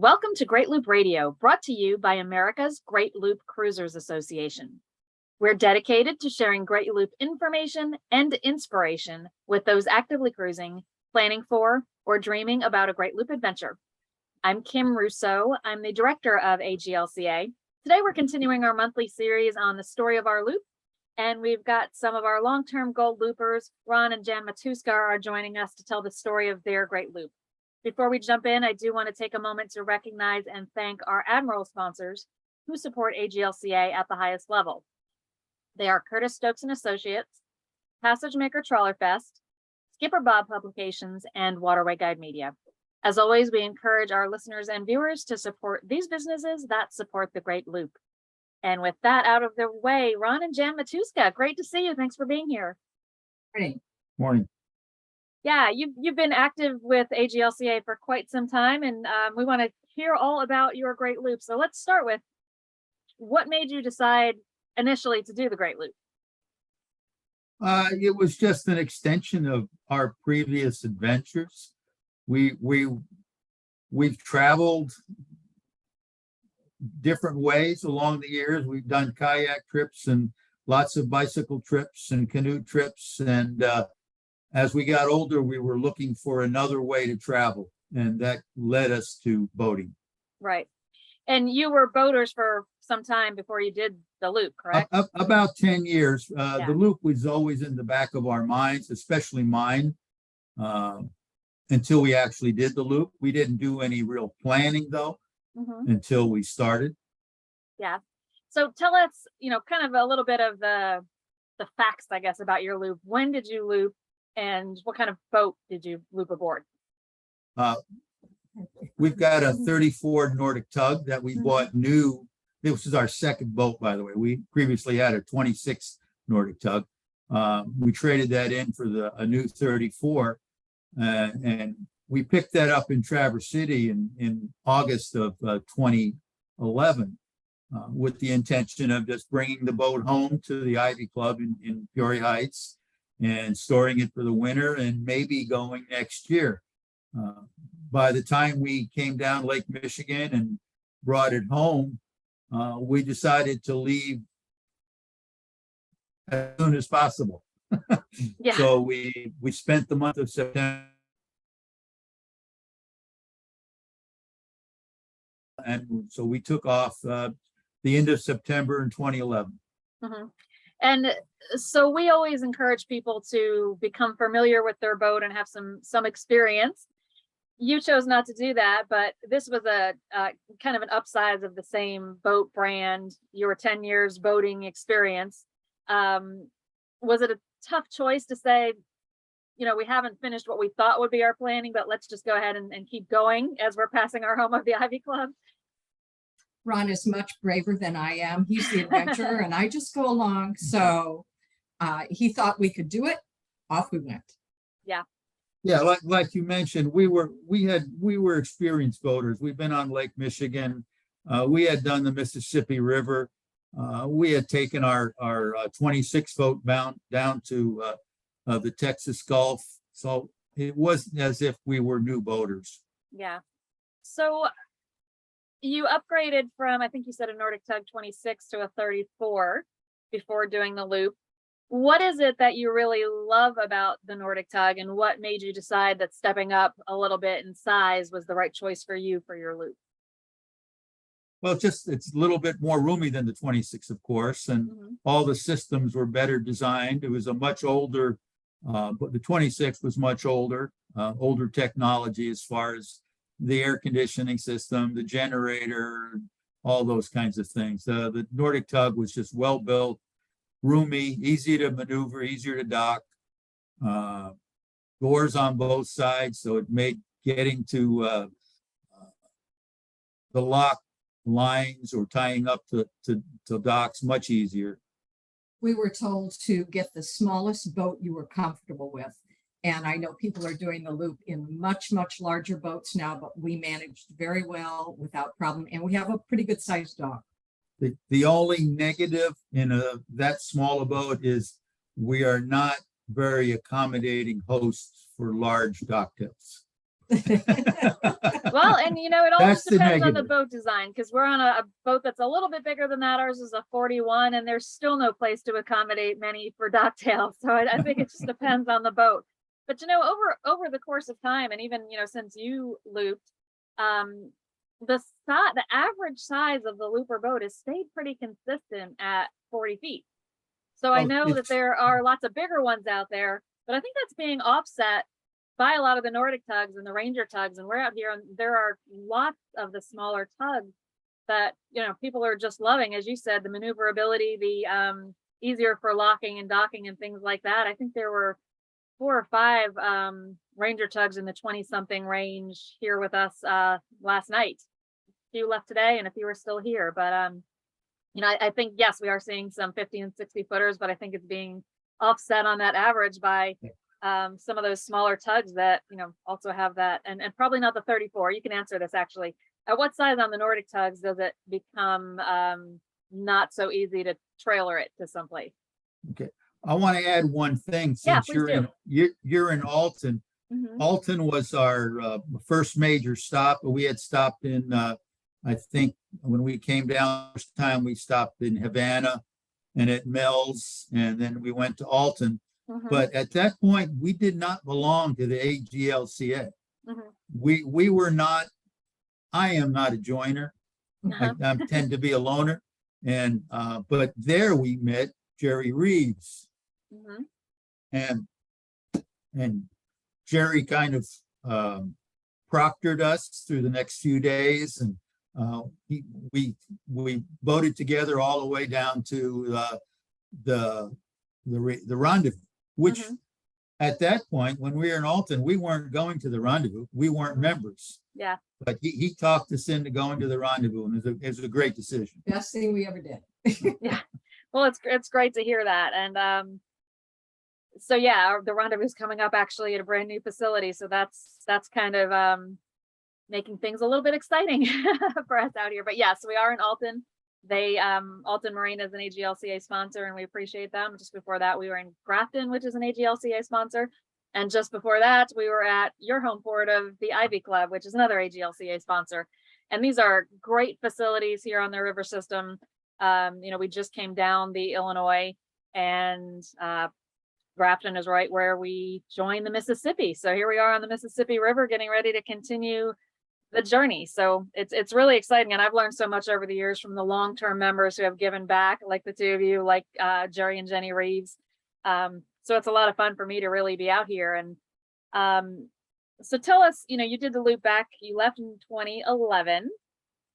Welcome to Great Loop Radio, brought to you by America's Great Loop Cruisers Association. We're dedicated to sharing Great Loop information and inspiration with those actively cruising, planning for, or dreaming about a Great Loop adventure. I'm Kim Rousseau. I'm the director of AGLCA. Today, we're continuing our monthly series on the story of our loop, and we've got some of our long-term gold loopers. Ron and Jan Matuska are joining us to tell the story of their Great Loop. Before we jump in, I do want to take a moment to recognize and thank our Admiral sponsors who support AGLCA at the highest level. They are Curtis Stokes and Associates, Passage Maker Trawler Fest, Skipper Bob Publications, and Waterway Guide Media. As always, we encourage our listeners and viewers to support these businesses that support the Great Loop. And with that out of the way, Ron and Jan Matuska, great to see you. Thanks for being here. Morning. Morning. Yeah, you've been active with AGLCA for quite some time, and we want to hear all about your Great Loop. So let's start with what made you decide initially to do the Great Loop? It was just an extension of our previous adventures. We've traveled different ways along the years. We've done kayak trips and lots of bicycle trips and canoe trips, and as we got older, we were looking for another way to travel, and that led us to boating. Right. And you were boaters for some time before you did the loop, correct? About 10 years. Yeah. The loop was always in the back of our minds, especially mine, until we actually did the loop. We didn't do any real planning, though, until we started. Yeah. So tell us, kind of a little bit of the facts, I guess, about your loop. When did you loop? And what kind of boat did you loop aboard? We've got a 34 Nordic Tug that we bought new. This is our second boat, by the way. We previously had a 26 Nordic Tug. We traded that in for a new 34, and we picked that up in Traverse City in August of 2011 with the intention of just bringing the boat home to the Ivy Club in Peoria Heights and storing it for the winter and maybe going next year. By the time we came down Lake Michigan and brought it home, we decided to leave as soon as possible. Yeah. So we spent the month of September, and so we took off the end of September in 2011. And so we always encourage people to become familiar with their boat and have some experience. You chose not to do that, but this was a kind of an upsize of the same boat brand. Your 10 years boating experience. Was it a tough choice to say, we haven't finished what we thought would be our planning, but let's just go ahead and keep going as we're passing our home of the Ivy Club? Ron is much braver than I am. He's the adventurer and I just go along. So he thought we could do it. Off we went. Yeah. Yeah, like you mentioned, we were experienced boaters. We've been on Lake Michigan. We had done the Mississippi River. We had taken our 26 boat bound down to the Texas Gulf. So it wasn't as if we were new boaters. Yeah. So you upgraded from, I think you said, a Nordic Tug 26 to a 34 before doing the loop. What is it that you really love about the Nordic Tug, and what made you decide that stepping up a little bit in size was the right choice for you for your loop? Well, it's a little bit more roomy than the 26, of course, and all the systems were better designed. It was a much older, but the 26 was much older technology as far as the air conditioning system, the generator, all those kinds of things. The Nordic Tug was just well built, roomy, easy to maneuver, easier to dock, doors on both sides, so it made getting to the lock lines or tying up to docks much easier. We were told to get the smallest boat you were comfortable with. And I know people are doing the loop in much, much larger boats now, but we managed very well without problem. And we have a pretty good sized dock. The only negative in that small a boat is we are not very accommodating hosts for large dock tips. Well, and you know, it all That's just the depends on the negative. boat design, because we're on a boat that's a little bit bigger than that. Ours is a 41, and there's still no place to accommodate many for docktails. So I think it just depends on the boat. But you know, over the course of time, and even you know, since you looped, the average size of the looper boat has stayed pretty consistent at 40 feet. So I Oh, know that it's- there are lots of bigger ones out there, but I think that's being offset by a lot of the Nordic tugs and the Ranger tugs. And we're out here, and there are lots of the smaller tugs that you know people are just loving, as you said, the maneuverability, the easier for locking and docking and things like that. I think there were 4 or 5 Ranger tugs in the 20-something range here with us last night. A few left today, and a few are still here. But you know, I think yes, we are seeing some 50 and 60 footers, but I think it's being offset on that average by some of those smaller tugs that you know also have that, and probably not the 34. You can answer this actually. At what size on the Nordic tugs does it become not so easy to trailer it to someplace? Okay, I want to add one thing Yeah, since please you're do. you're in Alton. Mhm. Alton was our first major stop. We had stopped in I think when we came down first time, we stopped in Havana and at Mills, and then we went to Alton. Mhm. But at that point, we did not belong to the AGLCA. Mhm. We were not. I am not a joiner. Uh-huh. I tend to be a loner, and but there we met Jerry Reeves, Mhm. and Jerry kind of proctored us through the next few days, and we boated together all the way down to the rendezvous, which Mhm. at that point when we were in Alton, we weren't going to the rendezvous. We weren't Mhm. members, Yeah. but he talked us into going to the rendezvous, and it was a great decision. Best thing we ever did. Yeah. Well, it's great to hear that. And so yeah, the rendezvous is coming up actually at a brand new facility. So that's kind of making things a little bit exciting for us out here. But yes, we are in Alton. They Alton Marine is an AGLCA sponsor, and we appreciate them. Just before that, we were in Grafton, which is an AGLCA sponsor. And just before that, we were at your home port of the Ivy Club, which is another AGLCA sponsor. And these are great facilities here on the river system. You know, we just came down the Illinois, and Grafton is right where we joined the Mississippi. So here we are on the Mississippi River getting ready to continue the journey. So it's really exciting. And I've learned so much over the years from the long-term members who have given back, like the two of you, like Jerry and Jenny Reeves. So it's a lot of fun for me to really be out here. And so tell us, you know, you did the loop back, you left in 2011.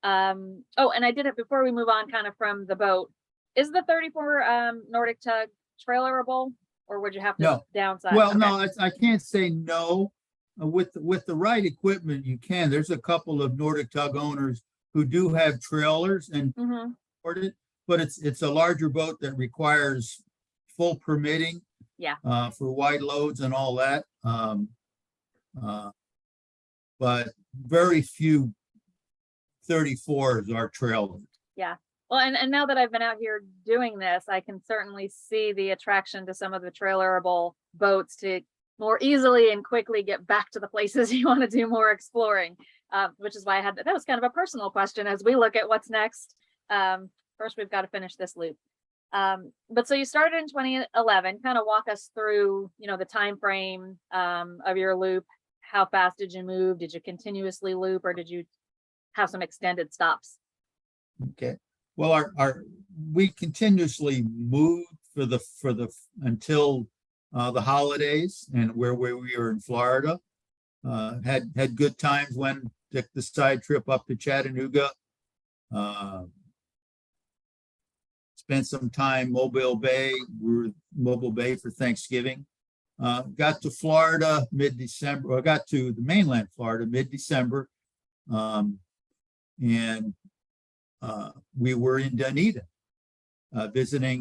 Oh, and I did it before we move on kind of from the boat. Is the 34 Nordic Tug trailerable, or would you have to No. downsize? Well, Okay. no, I can't say no. With the right equipment, you can. There's a couple of Nordic Tug owners who do have trailers and Mhm. support it, but it's a larger boat that requires full permitting. Yeah. For wide loads and all that. But very few 34s are trailers. Yeah. Well, and now that I've been out here doing this, I can certainly see the attraction to some of the trailerable boats to more easily and quickly get back to the places you want to do more exploring, which is why I had that was kind of a personal question as we look at what's next. First, we've got to finish this loop. But so you started in 2011. Kind of walk us through, you know, the time frame of your loop. How fast did you move? Did you continuously loop, or did you have some extended stops? Okay. Well, we continuously moved until the holidays, and where we were in Florida. Had good times when took the side trip up to Chattanooga. Spent some time Mobile Bay. We were Mobile Bay for Thanksgiving. Got to Florida mid-December, or got to the mainland Florida mid-December. And we were in Dunedin, visiting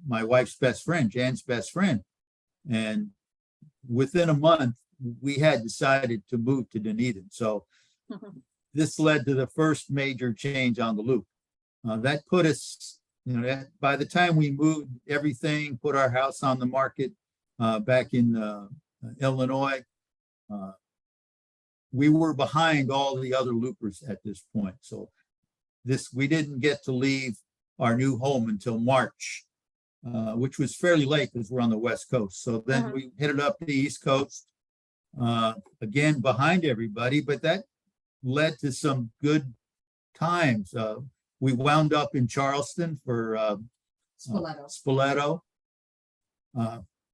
my wife's best friend, Jan's best friend. And within a month, we had decided to move to Dunedin. So this led to the first major change on the loop. That put us, you know, by the time we moved everything, put our house on the market back in Illinois, we were behind all the other loopers at this point. So we didn't get to leave our new home until March, which was fairly late because we're on the West Coast. So then we headed up the East Coast, again, behind everybody, but that led to some good times. We wound up in Charleston for Spoleto.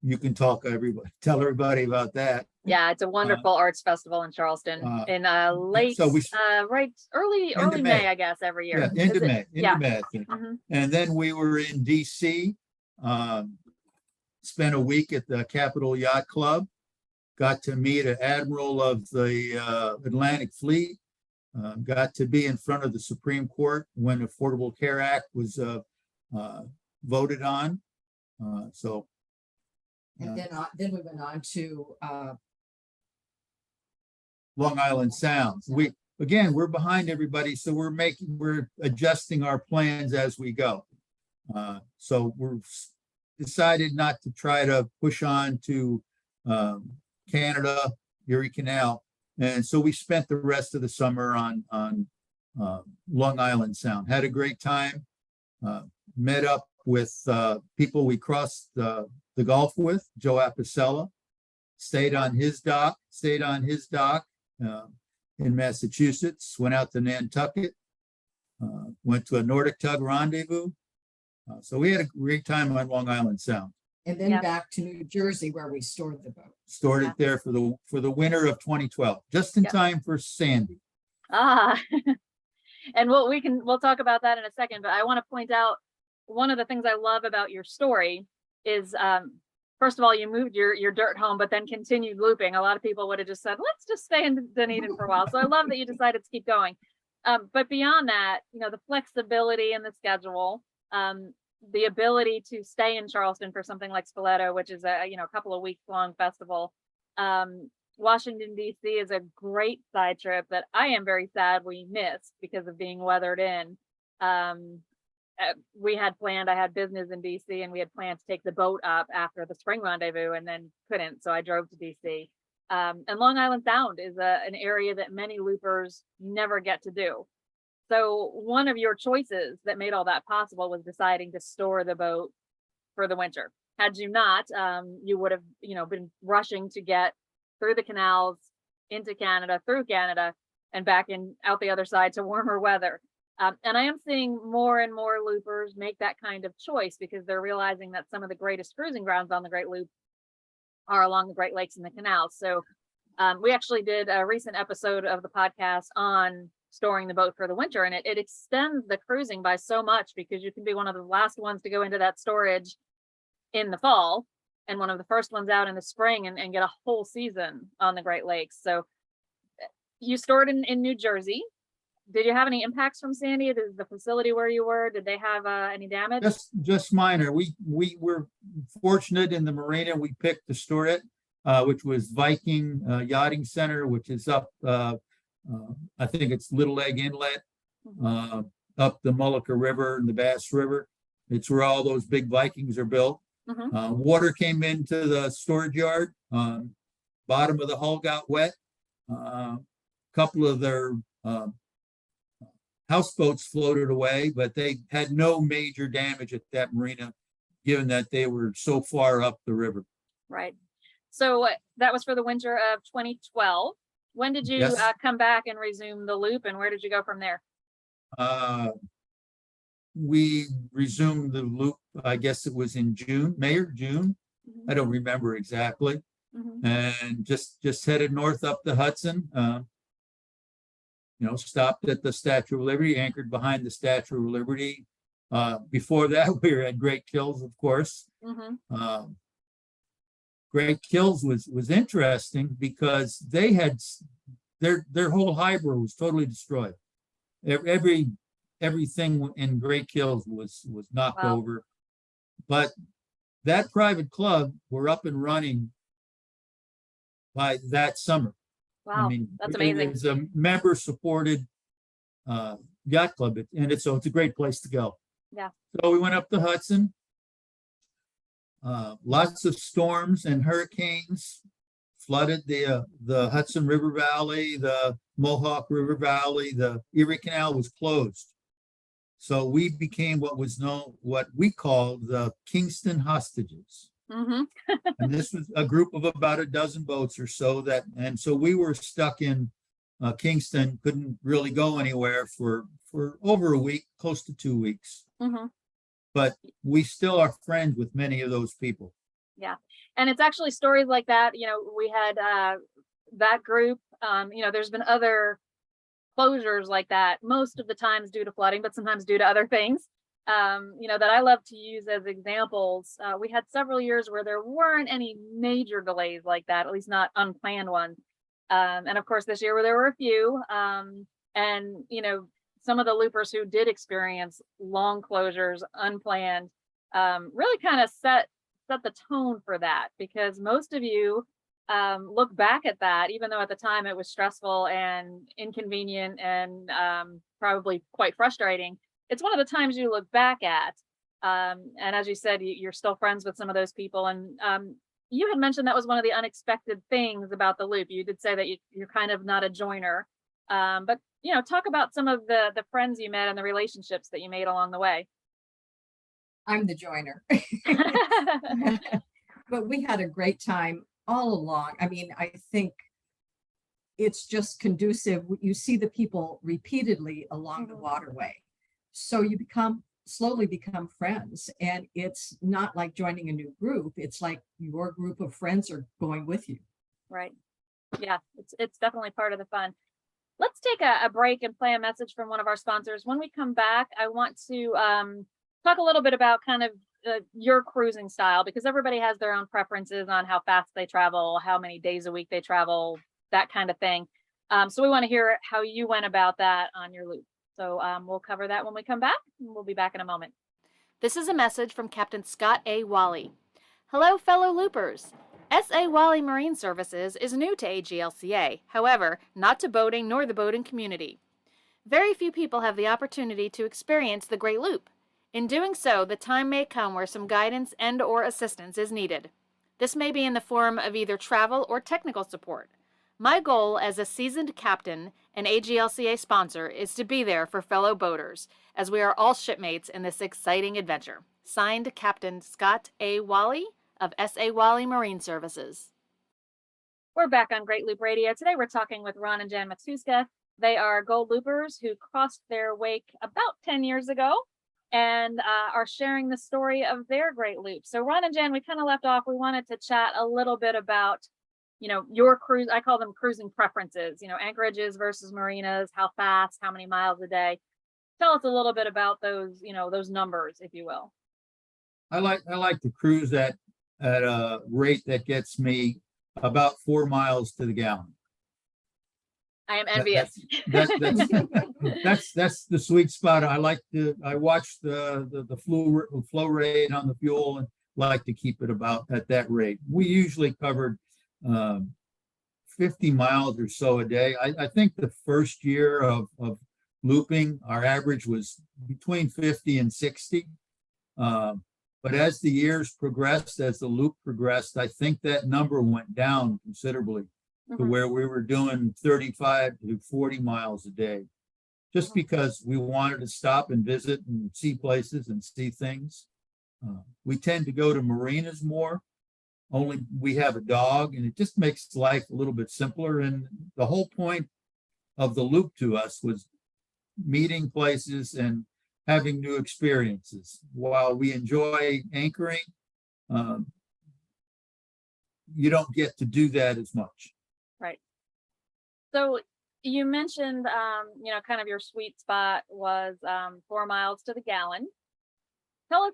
You can tell everybody about that. Yeah, it's a wonderful arts festival in Charleston in late, so we- early May, I guess, every year. Yeah, into May, Yeah. May, I think. Mhm. And then we were in DC, spent a week at the Capitol Yacht Club, got to meet an admiral of the Atlantic Fleet, got to be in front of the Supreme Court when Affordable Care Act was voted on. And then we went on to Long Island Sound. We're behind everybody, so we're adjusting our plans as we go. So we're decided not to try to push on to Canada, Erie Canal, and so we spent the rest of the summer on Long Island Sound. Had a great time. Met up with people we crossed the Gulf with, Joe Apicella. Stayed on his dock in Massachusetts, went out to Nantucket, went to a Nordic Tug rendezvous. So we had a great time on Long Island Sound. and then back to New Jersey where we stored the boat. Stored it there for the winter of 2012, just in time for Sandy. And we'll talk about that in a second, but I want to point out one of the things I love about your story is, first of all, you moved your dirt home, but then continued looping. A lot of people would have just said, let's just stay in Dunedin for a while. So I love that you decided to keep going. But beyond that, the flexibility in the schedule, the ability to stay in Charleston for something like Spoleto, which is a couple of weeks long festival. Washington, D.C. is a great side trip that I am very sad we missed because of being weathered in. I had business in DC and we had planned to take the boat up after the spring rendezvous and then couldn't. So I drove to DC. And Long Island Sound is an area that many loopers never get to do. So one of your choices that made all that possible was deciding to store the boat for the winter. Had you not, you would have, been rushing to get through the canals into Canada, through Canada, and back out the other side to warmer weather. And I am seeing more and more loopers make that kind of choice because they're realizing that some of the greatest cruising grounds on the Great Loop are along the Great Lakes and the canals. So we actually did a recent episode of the podcast on storing the boat for the winter, and it extends the cruising by so much because you can be one of the last ones to go into that storage in the fall and one of the first ones out in the spring and get a whole season on the Great Lakes. So you stored in New Jersey. Did you have any impacts from Sandy? Did the facility where you were, did they have any damage? Just minor. We were fortunate in the marina we picked to store it, which was Viking Yachting Center, which is up, I think it's Little Egg Inlet, up the Mullica River and the Bass River. It's where all those big Vikings are built. Water came into the storage yard. Bottom of the hull got wet. Couple of their houseboats floated away, but they had no major damage at that marina, given that they were so far up the river. Right. So that was for the winter of 2012. When did you come back and resume the loop, and where did you go from there? We resumed the loop, I guess it was in May or June. I don't remember exactly. And just headed north up the Hudson. Stopped at the Statue of Liberty, anchored behind the Statue of Liberty. Before that, we were at Great Kills, of course. Great Kills was interesting because they had their whole harbor was totally destroyed. Everything in Great Kills was knocked over. But that private club were up and running by that summer. Wow, that's amazing. It's a member-supported yacht club, and it's a great place to go. Yeah. So we went up the Hudson. Lots of storms and hurricanes flooded the Hudson River Valley, the Mohawk River Valley, the Erie Canal was closed. So we became what we called the Kingston hostages. Mm-hmm. And this was a group of about a dozen boats or so and so we were stuck in Kingston, couldn't really go anywhere for over a week, close to 2 weeks. Mm-hmm. But we still are friends with many of those people. Yeah. And it's actually stories like that. We had that group, there's been other closures like that, most of the times due to flooding, but sometimes due to other things, that I love to use as examples. We had several years where there weren't any major delays like that, at least not unplanned ones. And of course, this year where there were a few, and, some of the loopers who did experience long closures, unplanned, really kind of set the tone for that, because most of you look back at that, even though at the time it was stressful and inconvenient and probably quite frustrating. It's one of the times you look back at. And as you said, you're still friends with some of those people. And you had mentioned that was one of the unexpected things about the loop. You did say that you're kind of not a joiner. But, talk about some of the friends you met and the relationships that you made along the way. I'm the joiner. But we had a great time all along. I mean, I think it's just conducive. You see the people repeatedly along the waterway. So you slowly become friends. And it's not like joining a new group. It's like your group of friends are going with you. Right. Yeah, it's definitely part of the fun. Let's take a break and play a message from one of our sponsors. When we come back, I want to talk a little bit about kind of your cruising style, because everybody has their own preferences on how fast they travel, how many days a week they travel, that kind of thing. So we want to hear how you went about that on your loop. So we'll cover that when we come back, and we'll be back in a moment. This is a message from Captain Scott A. Wally. Hello, fellow loopers. S.A. Wally Marine Services is new to AGLCA, however, not to boating nor the boating community. Very few people have the opportunity to experience the Great Loop. In doing so, the time may come where some guidance and/or assistance is needed. This may be in the form of either travel or technical support. My goal as a seasoned captain and AGLCA sponsor is to be there for fellow boaters, as we are all shipmates in this exciting adventure. Signed, Captain Scott A. Wally of S.A. Wally Marine Services. We're back on Great Loop Radio. Today we're talking with Ron and Jan Matsuska. They are gold loopers who crossed their wake about 10 years ago and are sharing the story of their great loop. So Ron and Jan, we kind of left off. We wanted to chat a little bit about, your cruise. I call them cruising preferences, anchorages versus marinas, how fast, how many miles a day. Tell us a little bit about those, those numbers, if you will. I like to cruise at a rate that gets me about 4 miles to the gallon. I am envious. That's the sweet spot. I watch the flow rate on the fuel and like to keep it about at that rate. We usually covered 50 miles or so a day. I think the first year of looping, our average was between 50 and 60. But as the years progressed, as the loop progressed, I think that number went down considerably to where we were doing 35 to 40 miles a day, just because we wanted to stop and visit and see places and see things. We tend to go to marinas more, only we have a dog, and it just makes life a little bit simpler. And the whole point of the loop to us was meeting places and having new experiences. While we enjoy anchoring, you don't get to do that as much. Right. So you mentioned, kind of your sweet spot was 4 miles to the gallon. Tell us,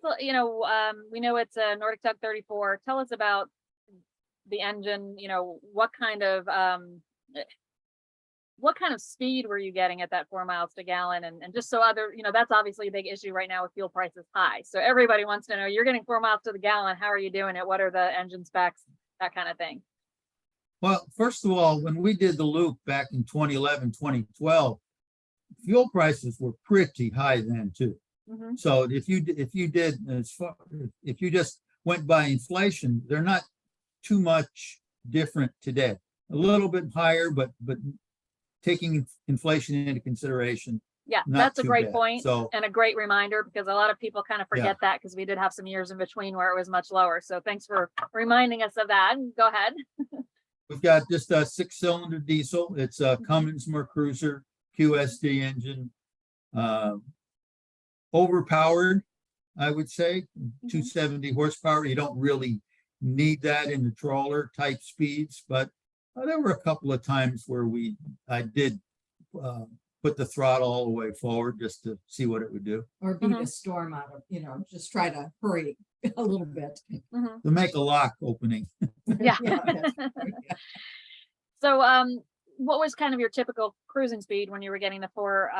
we know it's a Nordic Tug 34. Tell us about the engine, what kind of speed were you getting at that 4 miles to gallon? And just so that's obviously a big issue right now with fuel prices high. So everybody wants to know, you're getting 4 miles to the gallon. How are you doing it? What are the engine specs? That kind of thing. Well, first of all, when we did the loop back in 2011, 2012, fuel prices were pretty high then too. Mm-hmm. So if you just went by inflation, they're not too much different today. A little bit higher, but taking inflation into consideration. Yeah, Not that's a too great bad. point So and a great reminder, because a lot of people kind of Yeah. forget that, because we did have some years in between where it was much lower. So thanks for reminding us of that. Go ahead. we've got just a 6-cylinder diesel. It's a Cummins Mercruiser QSD engine. Overpowered, I would say, 270 horsepower. You don't really need that in the trawler type speeds, but there were a couple of times where I did put the throttle all the way forward just to see what it would do. Or beat a storm out of, just try to hurry a little bit. Mhm. To make a lock opening. Yeah. that's- So, what was kind of your typical cruising speed when you were getting the 4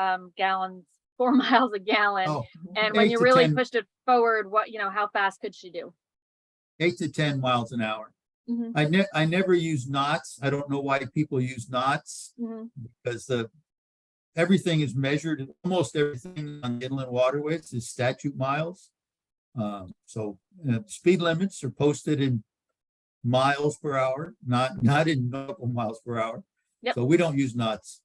miles a gallon? Oh, And when 8 you to really 10 pushed it forward, how fast could she do? 8 to 10 miles an hour. Mhm. I never use knots. I don't know why people use knots, Mhm. because everything is measured. Almost everything on inland waterways is statute miles. So speed limits are posted in miles per hour, not in nautical miles per hour. Yep. So we don't use knots.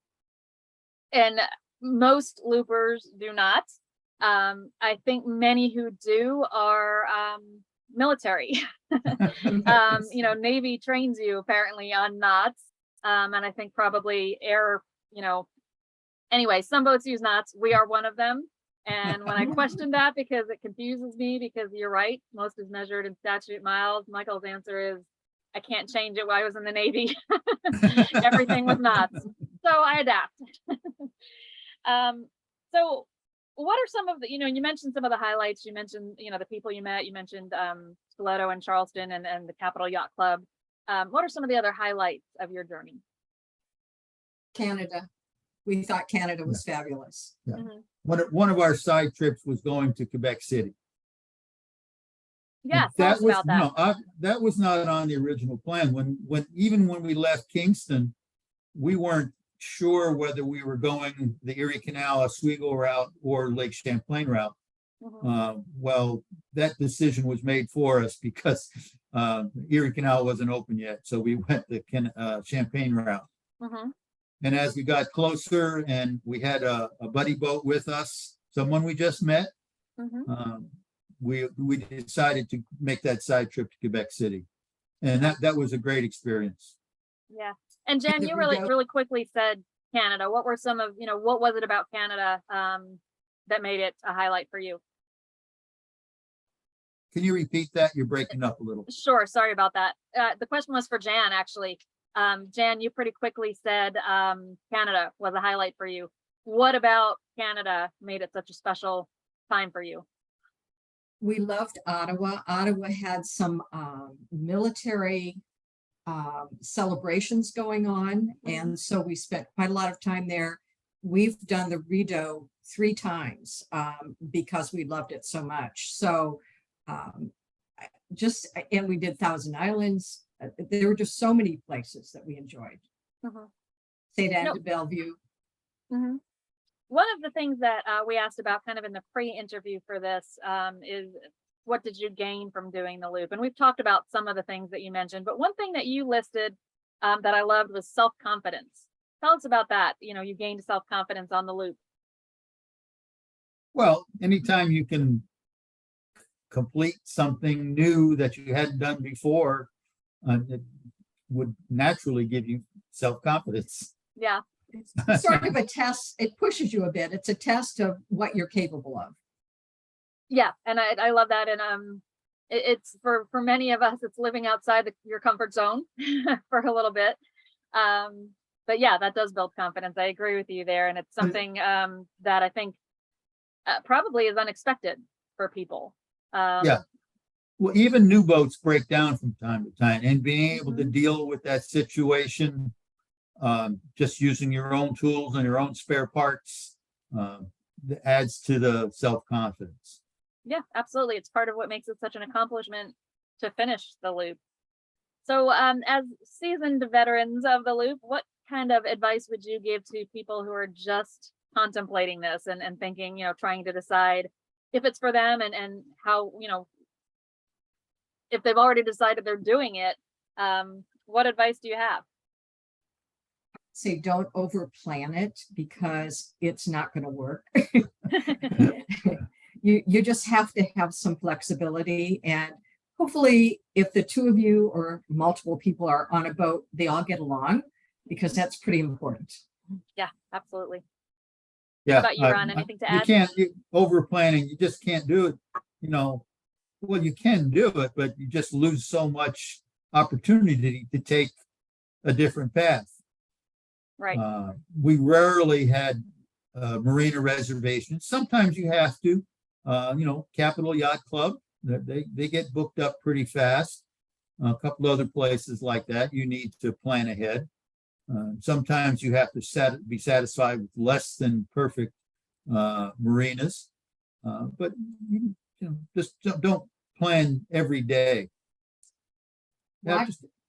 And most loopers do not. I think many who do are military. Navy trains you apparently on knots. And I think probably air, anyway, some boats use knots. We are one of them. And when I questioned that, because it confuses me, because you're right, most is measured in statute miles, Michael's answer is, I can't change it while I was in the Navy. Everything was knots. So I adapt. So what are some of the, you mentioned some of the highlights, you mentioned, the people you met, you mentioned Stiletto and Charleston and the Capital Yacht Club. What are some of the other highlights of your journey? Canada. We thought Canada was fabulous. Yeah. Mhm. One of our side trips was going to Quebec City. Yeah, And tell us about that. No, that was not on the original plan. Even when we left Kingston, we weren't sure whether we were going the Erie Canal, Oswego route, or Lake Champlain route. Mhm. Well, that decision was made for us because Erie Canal wasn't open yet, so we went the Champagne route. Mhm. And as we got closer, and we had a buddy boat with us, someone we just met, Mhm. we decided to make that side trip to Quebec City, and that was a great experience. Yeah. And Jen, the you really, Rideau- really quickly said Canada. What were some of, what was it about Canada that made it a highlight for you? Can you repeat that? You're breaking up a little. Sure. Sorry about that. The question was for Jan, actually. Jan, you pretty quickly said Canada was a highlight for you. What about Canada made it such a special time for you? We loved Ottawa. Ottawa had some military celebrations going on. And so we spent quite a lot of time there. We've done the Rideau 3 times because we loved it so much. So and we did Thousand Islands. There were just so many places that we enjoyed. St. Anne de Bellevue. Mhm. One of the things that we asked about kind of in the pre-interview for this is, what did you gain from doing the loop? And we've talked about some of the things that you mentioned, but one thing that you listed that I loved was self-confidence. Tell us about that. You gained self-confidence on the loop. Well, anytime you can complete something new that you hadn't done before, it would naturally give you self-confidence. Yeah. It's sort of a test. It pushes you a bit. It's a test of what you're capable of. Yeah, and I love that. And it's for many of us, it's living outside your comfort zone for a little bit. But yeah, that does build confidence. I agree with you there, and it's something that I think probably is unexpected for people. Yeah. Well, even new boats break down from time to time, and being able to Mhm. deal with that situation, just using your own tools and your own spare parts, adds to the self-confidence. Yeah, absolutely. It's part of what makes it such an accomplishment to finish the loop. So, as seasoned veterans of the loop, what kind of advice would you give to people who are just contemplating this and thinking, trying to decide if it's for them and how, if they've already decided they're doing it, what advice do you have? Say don't over plan it because it's not going to work. You just have to have some flexibility, and hopefully if the two of you or multiple people are on a boat, they all get along, because that's pretty important. Yeah, absolutely. Yeah. About you, Ron? Anything to add? Over planning, you just can't do it, well, you can do it, but you just lose so much opportunity to take a different path. Right. We rarely had marina reservations. Sometimes you have to, Capital Yacht Club, they get booked up pretty fast. A couple other places like that, you need to plan ahead. Sometimes you have to be satisfied with less than perfect marinas, but just don't plan every day.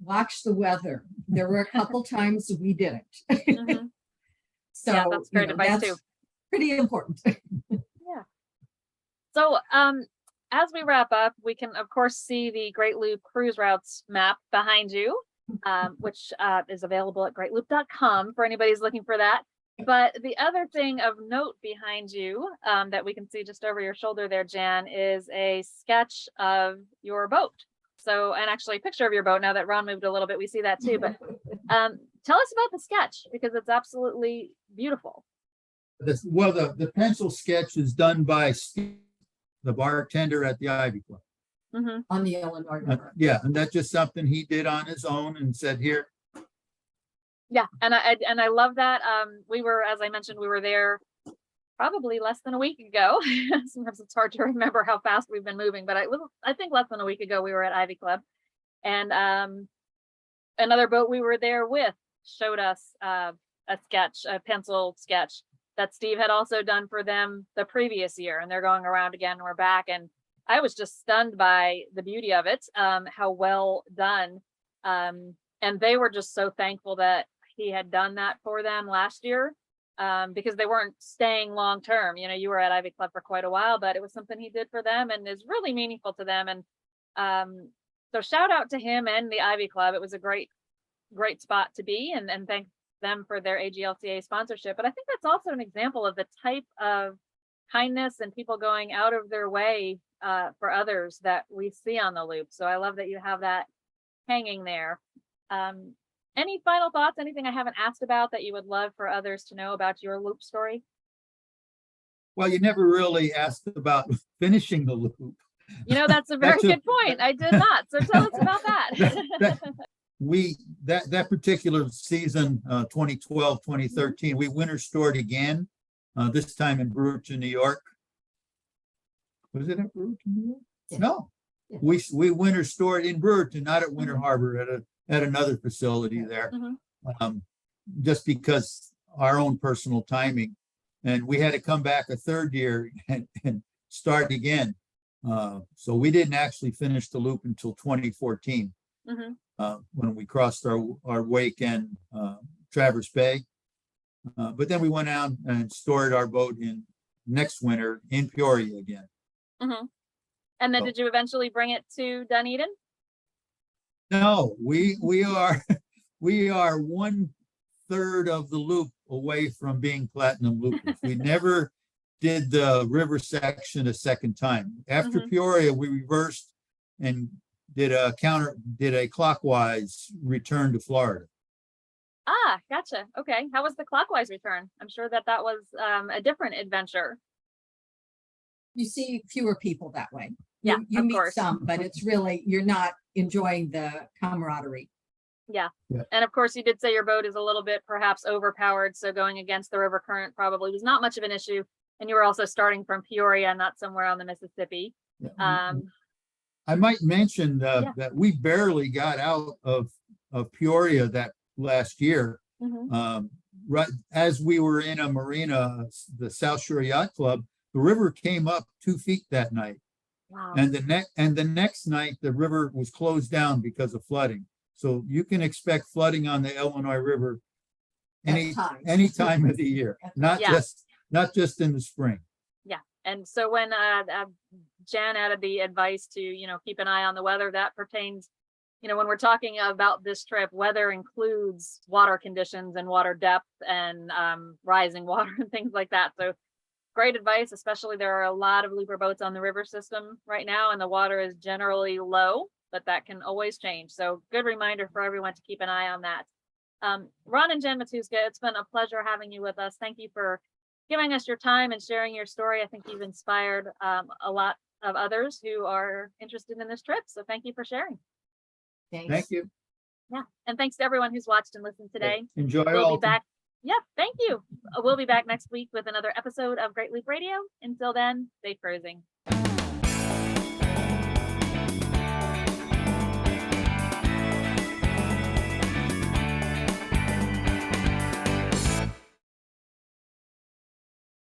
Watch the weather. There were a couple times we didn't. Mhm. So Yeah, that's great advice too. Pretty important. Yeah. So, as we wrap up, we can of course see the Great Loop cruise routes map behind you, which is available at greatloop.com for anybody who's looking for that. But the other thing of note behind you, that we can see just over your shoulder there, Jan, is a sketch of your boat. So, and actually a picture of your boat. Now that Ron moved a little bit, we see that too. But tell us about the sketch, because it's absolutely beautiful. The pencil sketch is done by Steve, the bartender at the Ivy Club. Mm-hmm. On the Illinois River. Yeah, and that's just something he did on his own and said, here. Yeah, and I love that. We were, as I mentioned, we were there probably less than a week ago. Sometimes it's hard to remember how fast we've been moving, but I think less than a week ago we were at Ivy Club, and another boat we were there with showed us a pencil sketch that Steve had also done for them the previous year, and they're going around again, and we're back, and I was just stunned by the beauty of it, how well done, and they were just so thankful that he had done that for them last year, because they weren't staying long term. You were at Ivy Club for quite a while, but it was something he did for them and is really meaningful to them. And so shout out to him and the Ivy Club. It was a great spot to be, and thank them for their AGLCA sponsorship. But I think that's also an example of the type of kindness and people going out of their way for others that we see on the loop. So I love that you have that hanging there. Any final thoughts? Anything I haven't asked about that you would love for others to know about your loop story? Well, you never really asked about finishing the loop. That's a very good point. I did not. So tell us about that. That particular season, 2012, 2013, we winter stored again, this time in Brewerton, New York. Was it at Brewerton, New York? Yeah. No, yeah. We winter stored in Brewerton, not at Winter Harbor, at another facility there. Mm-hmm. Just because our own personal timing, and we had to come back a third year and start again. So we didn't actually finish the loop until 2014. Mm-hmm. When we crossed our wake in Traverse Bay. But then we went out and stored our boat in next winter in Peoria again. Mm-hmm. And then did you eventually bring it to Dunedin? No, we are 1/3 of the loop away from being platinum loopers. We never did the river section a second time. After mm-hmm. Peoria, we reversed and did a clockwise return to Florida. Ah, gotcha. Okay. How was the clockwise return? I'm sure that was a different adventure. You see fewer people that way. Yeah, you meet course. Some, but it's really, you're not enjoying the camaraderie. Yeah. And of course, you did say your boat is a little bit perhaps overpowered, so going against the river current probably was not much of an issue. And you were also starting from Peoria, not somewhere on the Mississippi. Yeah. I might mention that we barely got out of Peoria that last year. Mm-hmm. Right as we were in a marina, the South Shore Yacht Club, the river came up 2 feet that night. Wow. And the next night, the river was closed down because of flooding. So you can expect flooding on the Illinois River any time of the year, not just in the spring. Yeah. And so when Jan added the advice to keep an eye on the weather, that pertains when we're talking about this trip, weather includes water conditions and water depth and rising water and things like that. So great advice, especially there are a lot of looper boats on the river system right now, and the water is generally low, but that can always change. So good reminder for everyone to keep an eye on that. Ron and Jen Matuska, it's been a pleasure having you with us. Thank you for giving us your time and sharing your story. I think you've inspired a lot of others who are interested in this trip. So thank you for sharing. Thanks. Thank you. Yeah. And thanks to everyone who's watched and listened today. Enjoy We'll all. be back. Yeah, thank you. We'll be back next week with another episode of Great Loop Radio. Until then, stay cruising.